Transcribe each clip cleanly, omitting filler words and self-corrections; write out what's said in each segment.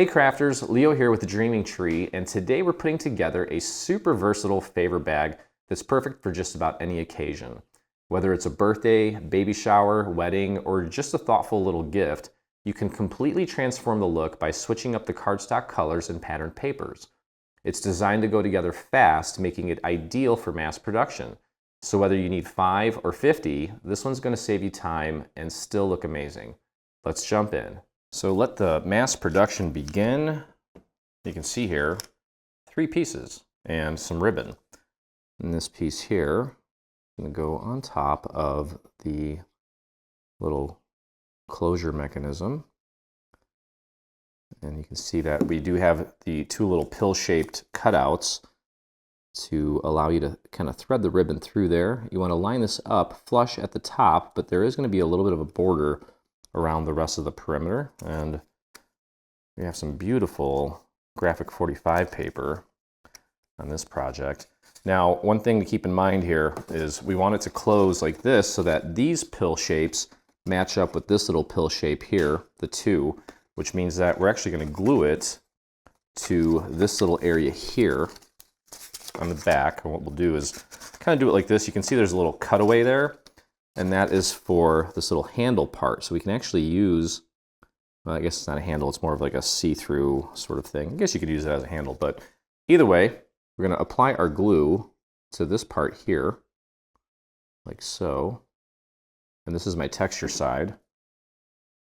Hey crafters, Leo here with the Dreaming Tree, and today we're putting together a super versatile favor bag that's perfect for just about any occasion. Whether it's a birthday, baby shower, wedding, or just a thoughtful little gift, you can completely transform the look by switching up the cardstock colors and patterned papers. It's designed to go together fast, making it ideal for mass production. So whether you need 5 or 50, this one's going to save you time and still look amazing. Let's jump in. So let the mass production begin. You can see here 3 pieces and some ribbon. And this piece here is going to go on top of the little closure mechanism. And you can see that we do have the 2 little pill-shaped cutouts to allow you to kind of thread the ribbon through there. You want to line this up flush at the top, but there is going to be a little bit of a border around the rest of the perimeter. And we have some beautiful graphic 45 paper on this project. Now, one thing to keep in mind here is we want it to close like this so that these pill shapes match up with this little pill shape here, the 2, which means that we're actually going to glue it to this little area here on the back. And what we'll do is kind of do it like this. You can see there's a little cutaway there, and that is for this little handle part. So we can actually use, well, I guess it's not a handle, it's more of like a see-through sort of thing. I guess you could use it as a handle, but either way, we're going to apply our glue to this part here, like so. And this is my texture side,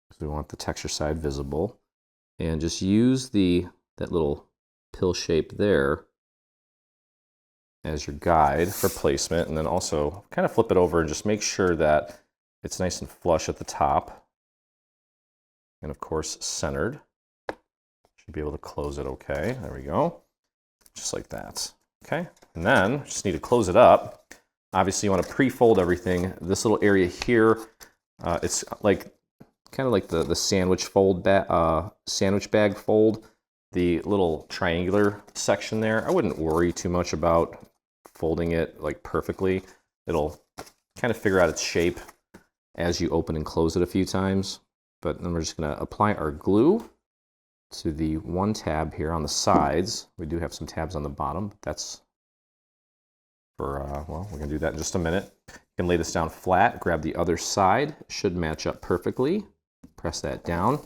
because we want the texture side visible. And just use that little pill shape there as your guide for placement, and then also kind of flip it over and just make sure that it's nice and flush at the top. And of course, centered. Should be able to close it okay. There we go. Just like that. Okay. And then just need to close it up. Obviously, you want to pre-fold everything. This little area here, it's like kind of like the sandwich bag fold. The little triangular section there, I wouldn't worry too much about folding it like perfectly. It'll kind of figure out its shape as you open and close it a few times. But then we're just going to apply our glue to the 1 tab here on the sides. We do have some tabs on the bottom, but that's for, well, we're going to do that in just a minute. You can lay this down flat, grab the other side. It should match up perfectly. Press that down.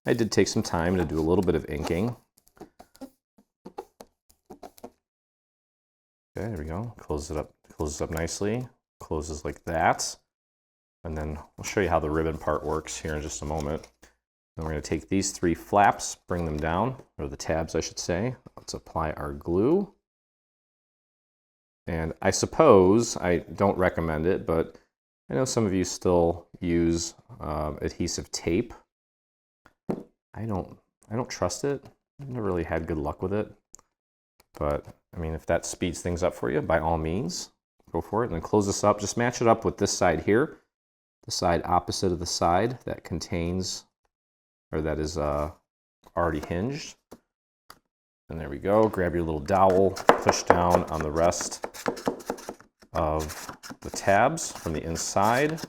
I did take some time to do a little bit of inking. Okay, there we go. Closes it up nicely. Closes like that. And then we'll show you how the ribbon part works here in just a moment. Then we're going to take these 3 flaps, bring them down, or the tabs I should say. Let's apply our glue. And I suppose, I don't recommend it, but I know some of you still use adhesive tape. I don't trust it. I've never really had good luck with it. But I mean, if that speeds things up for you, by all means, go for it. And then close this up. Just match it up with this side here, the side opposite of the side that contains, or that is already hinged. And there we go. Grab your little dowel, push down on the rest of the tabs from the inside.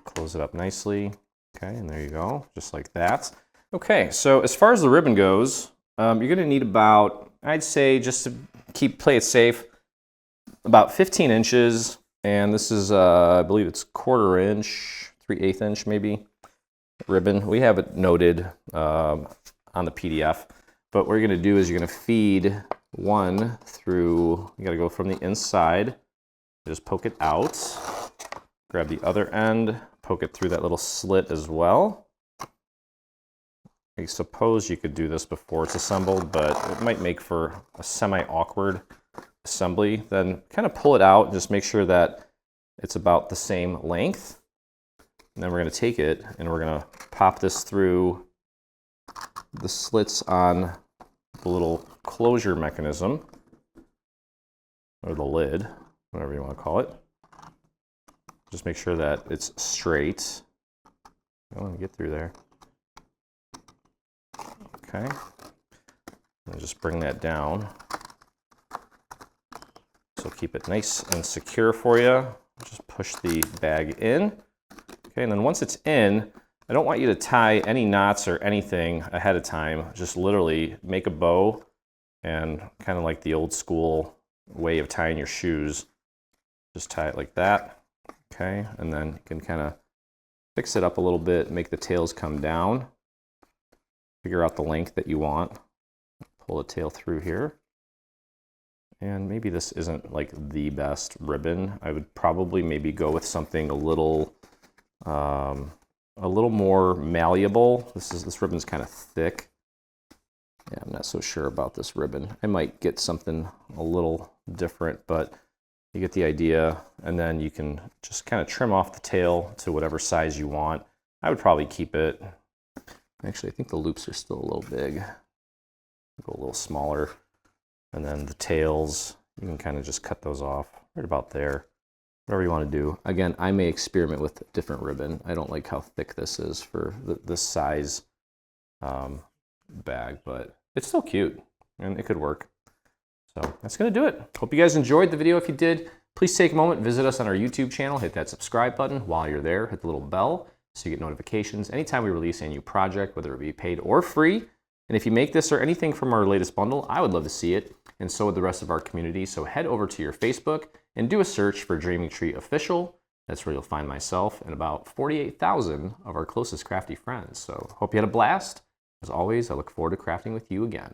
Close it up nicely. Okay, and there you go, just like that. Okay, so as far as the ribbon goes, you're going to need about, I'd say, just to play it safe, about 15 inches. And this is, I believe it's 1/4 inch, 3/8 inch maybe, ribbon. We have it noted on the PDF. But what you're going to do is you're going to feed one through, you got to go from the inside, just poke it out, grab the other end, poke it through that little slit as well. I suppose you could do this before it's assembled, but it might make for a semi-awkward assembly. Then kind of pull it out and just make sure that it's about the same length. And then we're going to take it and we're going to pop this through the slits on the little closure mechanism, or the lid, whatever you want to call it. Just make sure that it's straight. Oh, let me get through there. Okay. And just bring that down. So keep it nice and secure for you. Just push the bag in. Okay, and then once it's in, I don't want you to tie any knots or anything ahead of time. Just literally make a bow, and kind of like the old school way of tying your shoes, just tie it like that, okay? And then you can kind of fix it up a little bit, make the tails come down, figure out the length that you want, pull the tail through here. And maybe this isn't like the best ribbon. I would probably maybe go with something a little more malleable. This ribbon's kind of thick. Yeah, I'm not so sure about this ribbon. I might get something a little different, but you get the idea. And then you can just kind of trim off the tail to whatever size you want. I would probably keep it. Actually, I think the loops are still a little big. Go a little smaller. And then the tails, you can kind of just cut those off right about there. Whatever you want to do. Again, I may experiment with different ribbon. I don't like how thick this is for this size bag, but it's still cute and it could work. So that's going to do it. Hope you guys enjoyed the video. If you did, please take a moment, visit us on our YouTube channel, hit that subscribe button. While you're there, hit the little bell so you get notifications anytime we release a new project, whether it be paid or free. And if you make this or anything from our latest bundle, I would love to see it, and so would the rest of our community. So head over to your Facebook and do a search for Dreaming Tree Official. That's where you'll find myself and about 48,000 of our closest crafty friends. So hope you had a blast. As always, I look forward to crafting with you again.